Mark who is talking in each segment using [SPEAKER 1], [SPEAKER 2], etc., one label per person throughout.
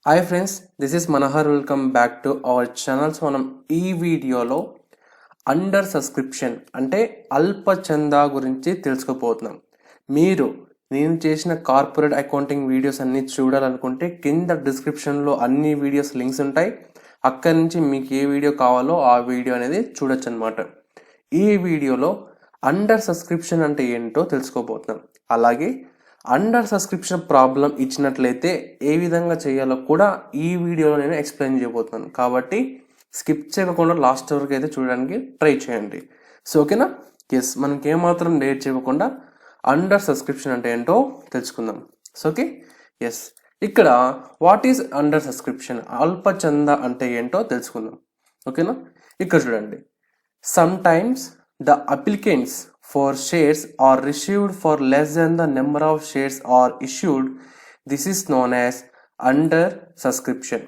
[SPEAKER 1] Hi friends, this is Manohar. Welcome back to our channels. మనం ఈ వీడియోలో అండర్ సబ్స్క్రిప్షన్ అంటే అల్ప చందా గురించి తెలుసుకోబోతున్నాం. మీరు నేను చేసిన కార్పొరేట్ అకౌంటింగ్ వీడియోస్ అన్ని చూడాలనుకుంటే కింద డిస్క్రిప్షన్లో అన్ని వీడియోస్ లింక్స్ ఉంటాయి. అక్కడి నుంచి మీకు ఏ వీడియో కావాలో ఆ వీడియో అనేది చూడొచ్చు అనమాట. ఈ వీడియోలో అండర్ సబ్స్క్రిప్షన్ అంటే ఏంటో తెలుసుకోబోతున్నాం. అలాగే అండర్ సబ్స్క్రిప్షన్ ప్రాబ్లం ఇచ్చినట్లయితే ఏ విధంగా చేయాలో కూడా ఈ వీడియోలో నేను ఎక్స్ప్లెయిన్ చేయబోతున్నాను. కాబట్టి స్కిప్ చేయకుండా లాస్ట్ వరకు అయితే చూడడానికి ట్రై చేయండి. సో ఓకేనా? ఎస్, మనకి ఏమాత్రం లేట్ చేయకుండా అండర్ సబ్స్క్రిప్షన్ అంటే ఏంటో తెలుసుకుందాం. సో ఓకే, ఎస్, ఇక్కడ వాట్ ఈజ్ అండర్ సబ్స్క్రిప్షన్, అల్ప చందా అంటే ఏంటో తెలుసుకుందాం. ఓకేనా? ఇక్కడ చూడండి, some times the applicants for shares are received for less than the number of shares are issued. This is known as under subscription.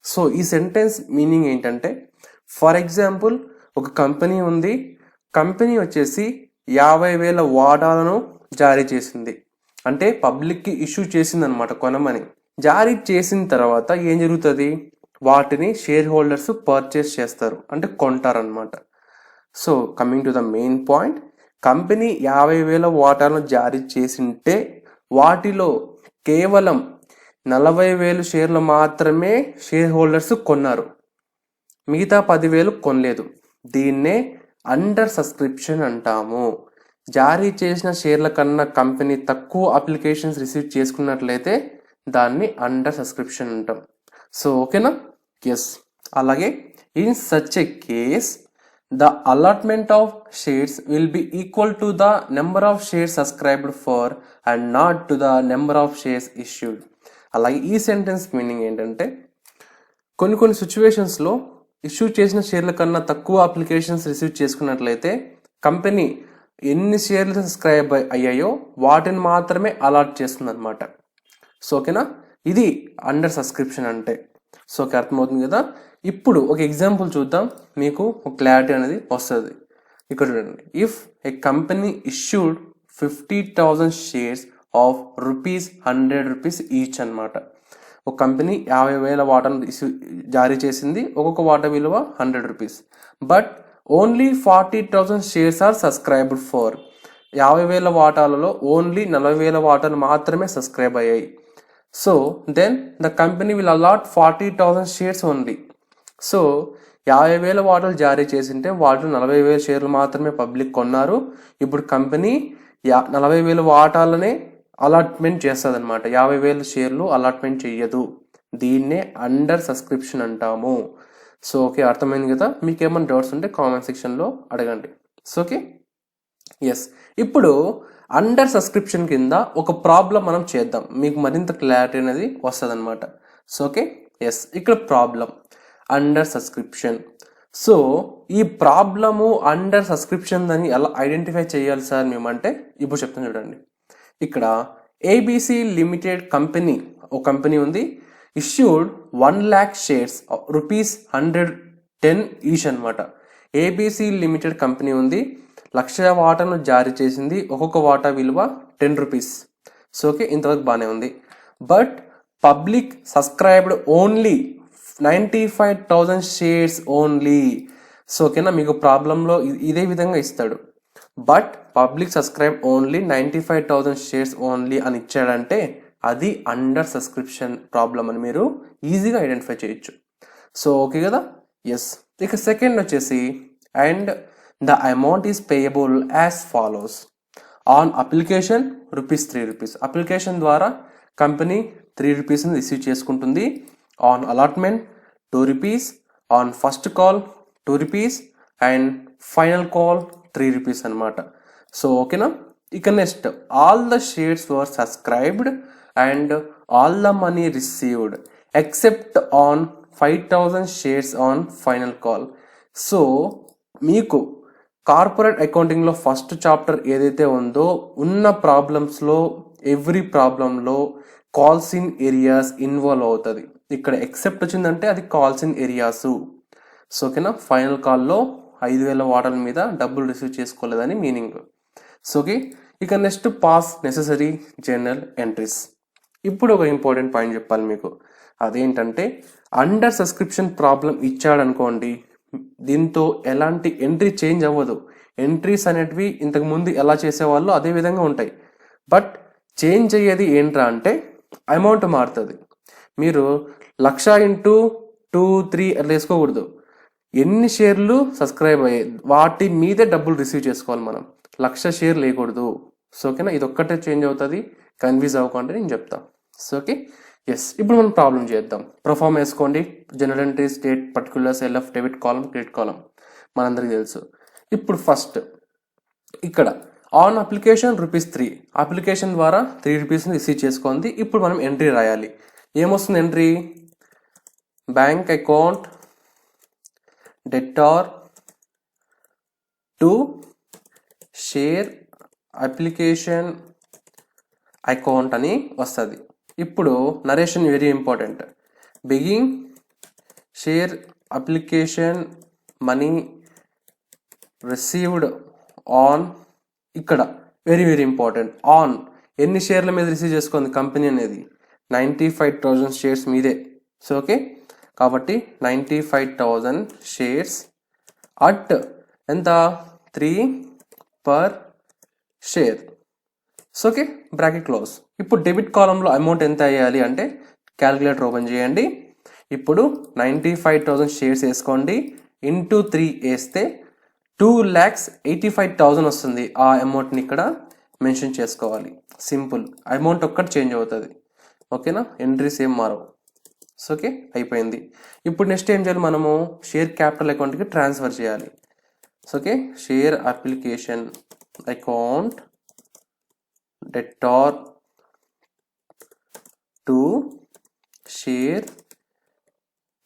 [SPEAKER 1] So ఈ సెంటెన్స్ మీనింగ్ ఏంటంటే, ఫర్ ఎగ్జాంపుల్ ఒక కంపెనీ ఉంది, కంపెనీ వచ్చేసి 50,000 వాటాలను జారీ చేసింది, అంటే పబ్లిక్కి ఇష్యూ చేసింది అనమాట కొనమని. జారీ చేసిన తర్వాత ఏం జరుగుతుంది, వాటిని షేర్ హోల్డర్స్ పర్చేస్ చేస్తారు, అంటే కొంటారనమాట. So coming to the main point, company 50,000 వాటాలను జారీ చేసింటే వాటిలో కేవలం 40,000 షేర్లు మాత్రమే షేర్ హోల్డర్స్ కొన్నారు, మిగతా 10,000 కొనలేదు. దీన్నే అండర్ సబ్స్క్రిప్షన్ అంటాము. జారీ చేసిన షేర్ల కన్నా కంపెనీ తక్కువ అప్లికేషన్స్ రిసీవ్ చేసుకున్నట్లయితే దాన్ని అండర్ సబ్స్క్రిప్షన్ అంటాం. సో ఓకేనా? ఎస్. అలాగే in such a case the allotment of shares will be equal to the number of shares subscribed for and not to the number of shares issued. అలాగే ఈ sentence meaning ఏంటంటే, కొన్ని సిచ్యువేషన్స్లో issue చేసిన షేర్ల కన్నా తక్కువ అప్లికేషన్స్ రిసీవ్ చేసుకున్నట్లయితే కంపెనీ ఎన్ని షేర్లు సబ్స్క్రైబ్ అయ్యాయో వాటిని మాత్రమే అలాట్ చేస్తుంది అనమాట. సో ఓకేనా? ఇది అండర్ సబ్స్క్రిప్షన్ అంటే. సో ఓకే, అర్థమవుతుంది కదా? ఇప్పుడు ఒక ఎగ్జాంపుల్ చూద్దాం, మీకు ఒక క్లారిటీ అనేది వస్తుంది. ఇక్కడ చూడండి, if A company issued 50,000 shares of ₹100 each అనమాట. ఒక కంపెనీ 50,000 వాటాను జారీ చేసింది, ఒక్కొక్క వాటా విలువ ₹100. But only 40,000 shares are subscribed for. 50,000 వాటాలలో ఓన్లీ 40,000 వాటాలు మాత్రమే సబ్స్క్రైబ్ అయ్యాయి. So then the company will allot 40,000 shares only. So 50,000 వాటాలు జారీ చేసింటే వాటిలో 40,000 షేర్లు మాత్రమే పబ్లిక్ కొన్నారు. ఇప్పుడు కంపెనీ 40,000 వాటాలనే అలాట్మెంట్ చేస్తుంది అనమాట, 50,000 షేర్లు అలాట్మెంట్ చెయ్యదు. దీన్నే అండర్ సబ్స్క్రిప్షన్ అంటాము. సో ఓకే, అర్థమైంది కదా? మీకు ఏమైనా డౌట్స్ ఉంటే కామెంట్ సెక్షన్లో అడగండి. So okay, yes. ఇప్పుడు అండర్ సబ్స్క్రిప్షన్ కింద ఒక ప్రాబ్లం మనం చేద్దాం, మీకు మరింత క్లారిటీ అనేది వస్తుంది అనమాట. So okay, yes. ఇక్కడ ప్రాబ్లం అండర్ సబ్స్క్రిప్షన్. సో ఈ ప్రాబ్లము అండర్ సబ్స్క్రిప్షన్ అని ఎలా ఐడెంటిఫై చేయాలి సార్ మేమంటే, ఇప్పుడు చెప్తాను చూడండి. ఇక్కడ ఏబిసి లిమిటెడ్ కంపెనీ, ఒక కంపెనీ ఉంది, ఇష్యూడ్ 1,00,000 షేర్స్ ₹110 ఈచ్ అనమాట. ఏబిసి లిమిటెడ్ కంపెనీ ఉంది, 1,00,000 వాటాను జారీ చేసింది, ఒక్కొక్క వాటా విలువ ₹10. సో ఓకే, ఇంతవరకు బాగానే ఉంది. But public subscribed only 95,000 shares only. So ఓకేనా, మీకు ప్రాబ్లంలో ఇదే విధంగా ఇస్తాడు. But public subscribe only 95,000 shares only అని ఇచ్చాడంటే అది అండర్ సబ్స్క్రిప్షన్ ప్రాబ్లం అని మీరు ఈజీగా ఐడెంటిఫై చేయొచ్చు. సో ఓకే కదా? ఎస్. ఇక సెకండ్ వచ్చేసి, and the amount is payable as follows. On application ₹3. Application ద్వారా కంపెనీ ₹3 రిసీవ్ చేసుకుంటుంది. On allotment ₹2, on first call ₹2 and final call ₹3 అనమాట. సో ఓకేనా? ఇక next, all the shares were subscribed and all the money received except on 5,000 shares on final call. So మీకు corporate అకౌంటింగ్లో first chapter ఏదైతే ఉందో ఉన్న ప్రాబ్లమ్స్లో every ప్రాబ్లంలో calls in areas involve అవుతుంది. ఇక్కడ ఎక్సెప్ట్ వచ్చిందంటే అది కాల్స్ ఇన్ ఏరియాస్. సో ఓకేనా, ఫైనల్ కాల్లో 5,000 వాటాల మీద డబ్బులు రిసీవ్ చేసుకోలేదని మీనింగ్. సో ఓకే, ఇక next pass necessary journal entries. ఇప్పుడు ఒక ఇంపార్టెంట్ పాయింట్ చెప్పాలి మీకు, అదేంటంటే అండర్ సబ్స్క్రిప్షన్ ప్రాబ్లం ఇచ్చాడనుకోండి, దీంతో ఎలాంటి ఎంట్రీ చేంజ్ అవ్వదు. ఎంట్రీస్ అనేటివి ఇంతకుముందు ఎలా చేసేవాళ్ళు అదే విధంగా ఉంటాయి. బట్ చేంజ్ అయ్యేది ఏంట్రా అంటే అమౌంట్ మారుతుంది. మీరు 1,00,000 ఇంటూ 2, 3 అట్లా వేసుకోకూడదు. ఎన్ని షేర్లు సబ్స్క్రైబ్ అయ్యాయి వాటి మీదే డబ్బులు రిసీవ్ చేసుకోవాలి మనం. 1,00,000 షేర్ లేకూడదు. సో ఓకేనా, ఇది ఒక్కటే చేంజ్ అవుతుంది. కన్ఫ్యూజ్ అవ్వకుండా నేను చెప్తా. So okay, yes. ఇప్పుడు మనం ప్రాబ్లం చేద్దాం. ప్రొఫార్మ్ వేసుకోండి. Journal entry, state, particulars, LF, debit column, credit column మనందరికీ తెలుసు. ఇప్పుడు ఫస్ట్ ఇక్కడ ఆన్ అప్లికేషన్ ₹3, అప్లికేషన్ ద్వారా ₹3 రిసీవ్ చేసుకుంది. ఇప్పుడు మనం ఎంట్రీ రాయాలి. ఏమొస్తుంది entry? Bank account debtor to share application account అని వస్తుంది. ఇప్పుడు narration very important. Begging share application money received on, ఇక్కడ వెరీ వెరీ ఇంపార్టెంట్. ఆన్ ఎన్ని షేర్ల మీద రిసీవ్ చేసుకుంది కంపెనీ అనేది? 95,000 షేర్స్ మీదే. సో ఓకే, కాబట్టి 95,000 షేర్స్ అట్ ఎంత? 3 per share. So okay, bracket close. ఇప్పుడు డెబిట్ కాలంలో అమౌంట్ ఎంత వేయాలి అంటే క్యాలిక్యులేటర్ ఓపెన్ చేయండి. ఇప్పుడు 95,000 షేర్స్ వేసుకోండి. ఇంటూ 3 వేస్తే 2,85,000 వస్తుంది. ఆ అమౌంట్ని ఇక్కడ మెన్షన్ చేసుకోవాలి. సింపుల్, అమౌంట్ ఒక్కటి చేంజ్ అవుతుంది. ఓకేనా, ఎంట్రీస్ ఏం మారవు. సో ఓకే, అయిపోయింది. ఇప్పుడు నెక్స్ట్ ఏం చేయాలి? మనము షేర్ క్యాపిటల్ అకౌంట్కి ట్రాన్స్ఫర్ చేయాలి. So okay, share application account debtor to share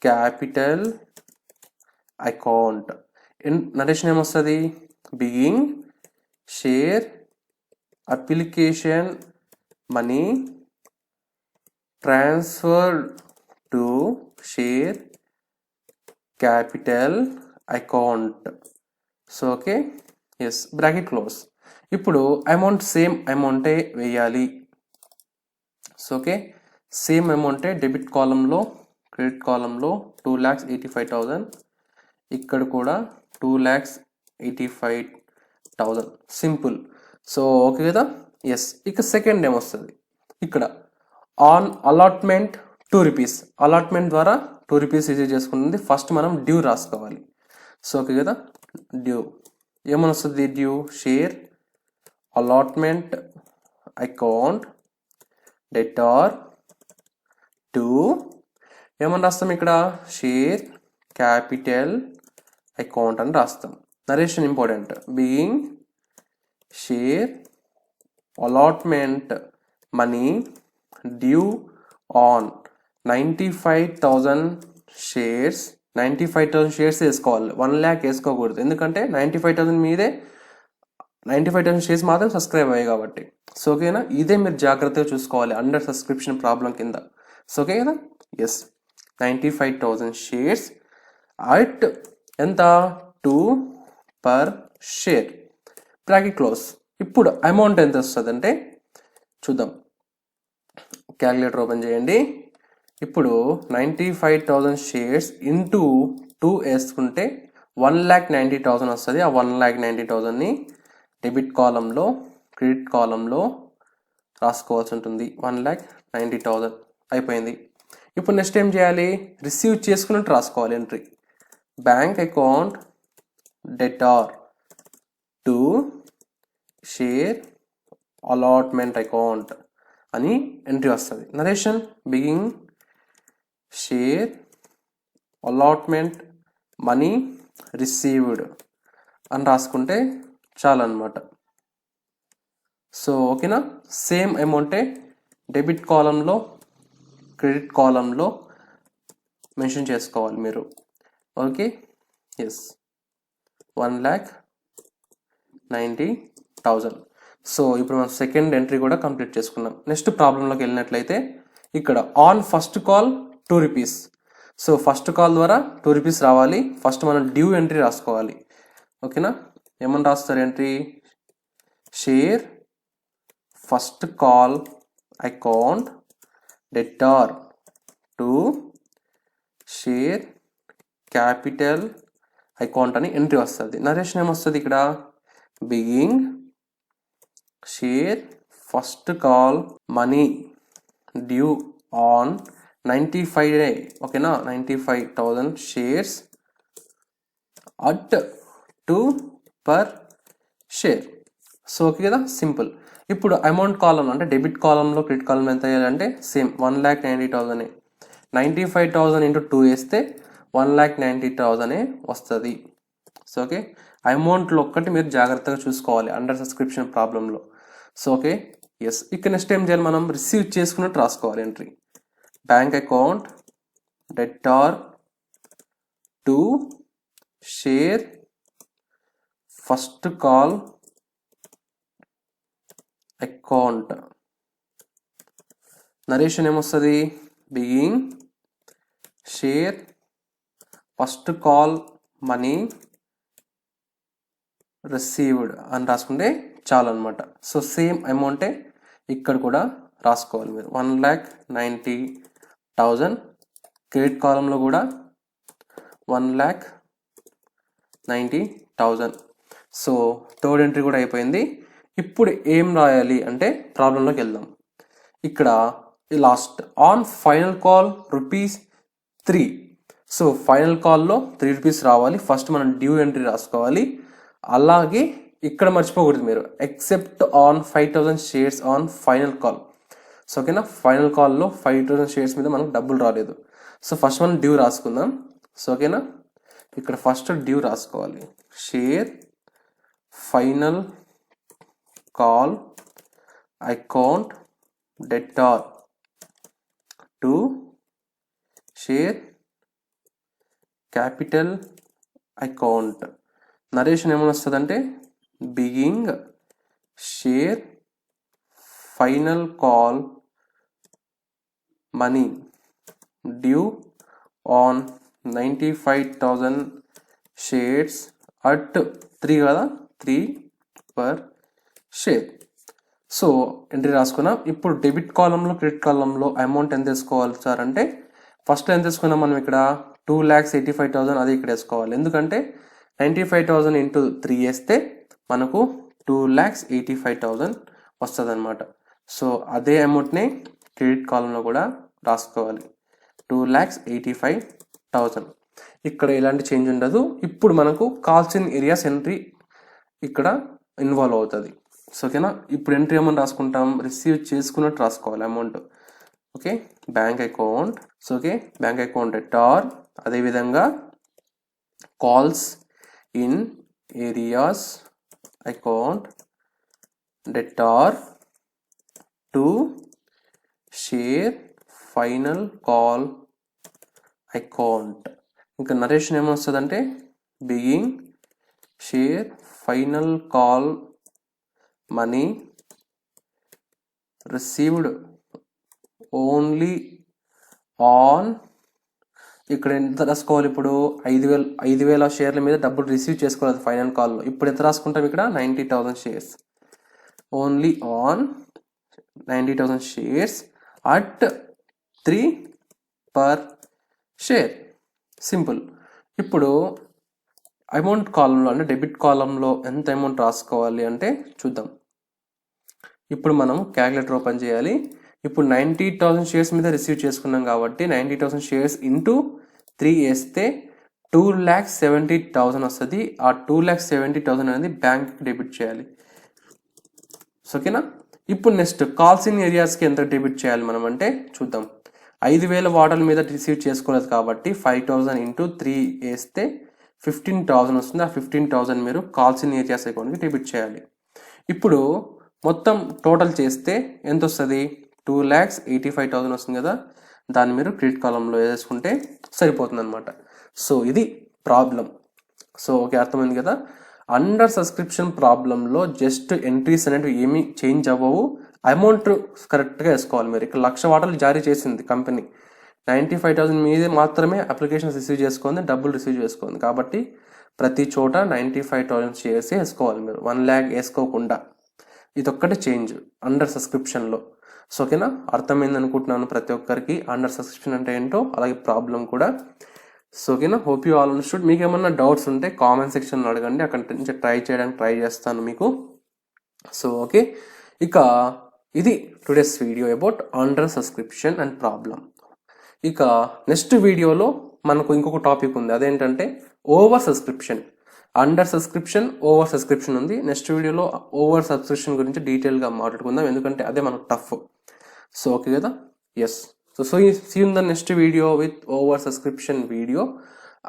[SPEAKER 1] capital account. Narration ఏమొస్తుంది? Being share application money transfer to share capital account. So okay, yes, bracket close. ఇప్పుడు amount same అమౌంటే వేయాలి. So okay, same అమౌంటే debit కాలంలో, credit కాలంలో 2,85,000, ఇక్కడ కూడా 2,85,000. Simple. So okay కదా, ఎస్. ఇక సెకండ్ ఏమొస్తుంది? ఇక్కడ ఆన్ అలాట్మెంట్ ₹2, అలాట్మెంట్ ద్వారా ₹2 రిసీవ్ చేసుకుంటుంది. ఫస్ట్ మనం డ్యూ రాసుకోవాలి. సో ఓకే కదా, డ్యూ ఏమని వస్తుంది? Due share allotment account debtor to ఏమని రాస్తాం? ఇక్కడ షేర్ క్యాపిటల్ అకౌంట్ అని రాస్తాం. Narration important. Being share allotment money due on 95,000 shares. 95,000 shares వేసుకోవాలి, 1,00,000 వేసుకోకూడదు. ఎందుకంటే 95,000 మీదే 95,000 షేర్స్ మాత్రం సబ్స్క్రైబ్ అయ్యాయి కాబట్టి. సో ఓకేనా, ఇదే మీరు జాగ్రత్తగా చూసుకోవాలి అండర్ సబ్స్క్రిప్షన్ ప్రాబ్లం కింద. సో ఓకే కదా, ఎస్. 95,000 షేర్స్ అట్ ఎంత? 2 పర్ షేర్, బ్రాకెట్ క్లోజ్. ఇప్పుడు అమౌంట్ ఎంత వస్తుంది అంటే చూద్దాం. క్యాలిక్యులేటర్ ఓపెన్ చేయండి. ఇప్పుడు 95,000 షేర్స్ ఇంటూ 2 వేసుకుంటే 1,90,000 వస్తుంది. ఆ 1,90,000ని డెబిట్ కాలంలో, క్రెడిట్ కాలంలో రాసుకోవాల్సి ఉంటుంది. 1,90,000 అయిపోయింది. ఇప్పుడు నెక్స్ట్ ఏం చేయాలి? రిసీవ్ చేసుకున్నట్టు రాసుకోవాలి entry. Bank account debtor to share allotment account అని ఎంట్రీ వస్తుంది. Narration being share allotment money received అని రాసుకుంటే చాలు అనమాట. సో ఓకేనా, సేమ్ అమౌంటే డెబిట్ కాలంలో, క్రెడిట్ కాలంలో మెన్షన్ చేసుకోవాలి మీరు. Okay, yes, 1,90,000. సో ఇప్పుడు మనం సెకండ్ ఎంట్రీ కూడా కంప్లీట్ చేసుకున్నాం. నెక్స్ట్ ప్రాబ్లంలోకి వెళ్ళినట్లయితే ఇక్కడ on first call ₹2. So first call ద్వారా ₹2 రావాలి. ఫస్ట్ మనం డ్యూ ఎంట్రీ రాసుకోవాలి. ఓకేనా, ఏమని రాస్తారు entry? Share first call account debtor to share capital account అని ఎంట్రీ వస్తుంది. నరేషన్ ఏమొస్తుంది ఇక్కడ, begging share first call money due on 95 day, ఓకేనా, 95,000 shares at 2 per share. So okay కదా, సింపుల్. ఇప్పుడు అమౌంట్ కాలం అంటే డెబిట్ కాలంలో క్రెడిట్ కాలం ఎంత వేయాలంటే సేమ్ 1,90,000. 95,000 ఇంటూ 2 వేస్తే 1,90,000 వస్తుంది. సో ఓకే, అమౌంట్లో ఒక్కటి మీరు జాగ్రత్తగా చూసుకోవాలి అండర్ సబ్స్క్రిప్షన్ ప్రాబ్లంలో. So okay, yes. ఇక్కడ నెక్స్ట్ ఏం చేయాలి, మనం రిసీవ్ చేసుకున్నట్టు రాసుకోవాలి entry. Bank account debtor to share first call account. Narration ఏమొస్తుంది, being share first call money received అని రాసుకుంటే చాలు అనమాట. సో సేమ్ అమౌంటే ఇక్కడ కూడా రాసుకోవాలి మీరు. 1,90,000. క్రెడిట్ కాలంలో కూడా 1,90,000. సో థర్డ్ ఎంట్రీ కూడా అయిపోయింది. ఇప్పుడు ఏం రాయాలి అంటే ప్రాబ్లంలోకి వెళ్దాం. ఇక్కడ last on final call ₹3. So final కాల్లో ₹3 రావాలి. ఫస్ట్ మనం డ్యూ ఎంట్రీ రాసుకోవాలి. అలాగే ఇక్కడ మర్చిపోకూడదు మీరు, except on 5,000 shares on final call. So ఓకేనా, ఫైనల్ కాల్లో 5,000 షేర్స్ మీద మనకు డబ్బులు రాలేదు. సో ఫస్ట్ మనం డ్యూ రాసుకుందాం. సో ఓకేనా, ఇక్కడ ఫస్ట్ డ్యూ రాసుకోవాలి. Share final call account debtor to share capital account. Narration ఏమైనా వస్తుందంటే begging share final call money due on 95,000 shares at 3 కదా, 3 per షేర్. సో ఎంట్రీ రాసుకున్నాం. ఇప్పుడు డెబిట్ కాలంలో క్రెడిట్ కాలంలో అమౌంట్ ఎంత వేసుకోవాలి సార్ అంటే, ఫస్ట్ ఎంత వేసుకున్నాం మనం ఇక్కడ 2,85,000, అది ఇక్కడ వేసుకోవాలి. ఎందుకంటే 95,000 ఇంటూ 3 వేస్తే మనకు 2,85,000 వస్తుంది అనమాట. సో అదే అమౌంట్ని క్రెడిట్ కాలంలో కూడా రాసుకోవాలి, 2,85,000. ఇక్కడ ఎలాంటి చేంజ్ ఉండదు. ఇప్పుడు మనకు కాల్సిన ఏరియాస్ ఎంట్రీ ఇక్కడ ఇన్వాల్వ్ అవుతుంది. సో ఓకేనా, ఇప్పుడు ఎంట్రీ అమౌంట్ రాసుకుంటాం, రిసీవ్ చేసుకున్నట్టు రాసుకోవాలి amount. Okay, bank account. So okay, bank account debtor, అదేవిధంగా calls in arrears account debtor to share final call account. ఇంకా నరేషన్ ఏమొస్తుందంటే being share final call money received only on, ఇక్కడ ఎంత రాసుకోవాలి, ఇప్పుడు 5,000 షేర్ల మీద డబ్బులు రిసీవ్ చేసుకోవాలి ఫైనల్ కాల్లో. ఇప్పుడు ఎంత రాసుకుంటాం ఇక్కడ 90,000 shares, only on 90,000 shares at 3 per share. Simple. ఇప్పుడు అమౌంట్ కాలంలో అంటే డెబిట్ కాలంలో ఎంత అమౌంట్ రాసుకోవాలి అంటే చూద్దాం. ఇప్పుడు మనం క్యాలిక్యులేటర్ ఓపెన్ చేయాలి. ఇప్పుడు 90,000 షేర్స్ మీద రిసీవ్ చేసుకున్నాం కాబట్టి 90,000 షేర్స్ ఇంటూ 3 వేస్తే 2,70,000 వస్తుంది. ఆ 2,70,000 అనేది బ్యాంక్కి డెబిట్ చేయాలి. ఓకేనా, ఇప్పుడు నెక్స్ట్ కాల్స్ ఇన్ ఏరియాస్కి ఎంత డెబిట్ చేయాలి మనం అంటే చూద్దాం. 5,000 వాటర్ల మీద రిసీవ్ చేసుకోలేదు కాబట్టి 5,000 ఇంటూ 3 వేస్తే 15,000 వస్తుంది. ఆ 15,000 మీరు కాల్స్ ఇన్ ఏరియాస్ అకౌంట్కి డెబిట్ చేయాలి. ఇప్పుడు మొత్తం టోటల్ చేస్తే ఎంత వస్తుంది, 2,85,000 వస్తుంది కదా, దాన్ని మీరు క్రెడిట్ కాలంలో వేసుకుంటే సరిపోతుంది అనమాట. సో ఇది ప్రాబ్లం. సో ఓకే, అర్థమైంది కదా. అండర్ సబ్స్క్రిప్షన్ ప్రాబ్లంలో జస్ట్ ఎంట్రీస్ అనేవి ఏమీ చేంజ్ అవ్వవు, అమౌంట్ కరెక్ట్గా వేసుకోవాలి మీరు. ఇక్కడ 1,00,000 వాటర్లు జారీ చేసింది కంపెనీ, 95,000 మీదే మాత్రమే అప్లికేషన్స్ రిసీవ్ చేసుకుంది, డబ్బులు రిసీవ్ చేసుకుంది. కాబట్టి ప్రతి చోట 95,000 షేర్స్ వేసుకోవాలి మీరు, 1,00,000 వేసుకోకుండా. ఇదొక్కటే చేంజ్ అండర్ సబ్స్క్రిప్షన్లో. సో ఓకేనా, అర్థమైంది అనుకుంటున్నాను ప్రతి ఒక్కరికి అండర్ సబ్స్క్రిప్షన్ అంటే ఏంటో, అలాగే ప్రాబ్లం కూడా. సో ఓకేనా, హోప్ యూ ఆల్ అండర్స్టూడ్. మీకు ఏమన్నా డౌట్స్ ఉంటే కామెంట్ సెక్షన్లో అడగండి, అక్కడి నుంచి ట్రై చేయడానికి ట్రై చేస్తాను మీకు. సో ఓకే, ఇక ఇది today's video about under subscription and problem. ఇక నెక్స్ట్ వీడియోలో మనకు ఇంకొక టాపిక్ ఉంది, అదేంటంటే over subscription. Under subscription, over subscription ఉంది. నెక్స్ట్ వీడియోలో ఓవర్ సబ్స్క్రిప్షన్ గురించి డీటెయిల్గా మాట్లాడుకుందాం, ఎందుకంటే అదే మనకు టఫ్. సో ఓకే కదా, yes. So see in the next video with over subscription video.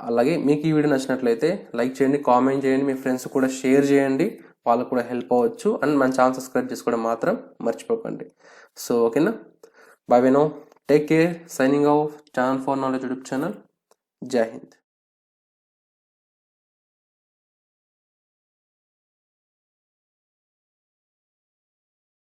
[SPEAKER 1] అలాగే మీకు ఈ వీడియో నచ్చినట్లయితే లైక్ చేయండి, కామెంట్ చేయండి, మీ ఫ్రెండ్స్ కూడా షేర్ చేయండి, వాళ్ళకు కూడా హెల్ప్ అవ్వచ్చు. అండ్ మన ఛానల్ సబ్స్క్రైబ్ చేసుకోవడం మాత్రం మర్చిపోకండి. సో ఓకేనా, bye bye no, take care, signing off channel for knowledge YouTube channel. జై హింద్.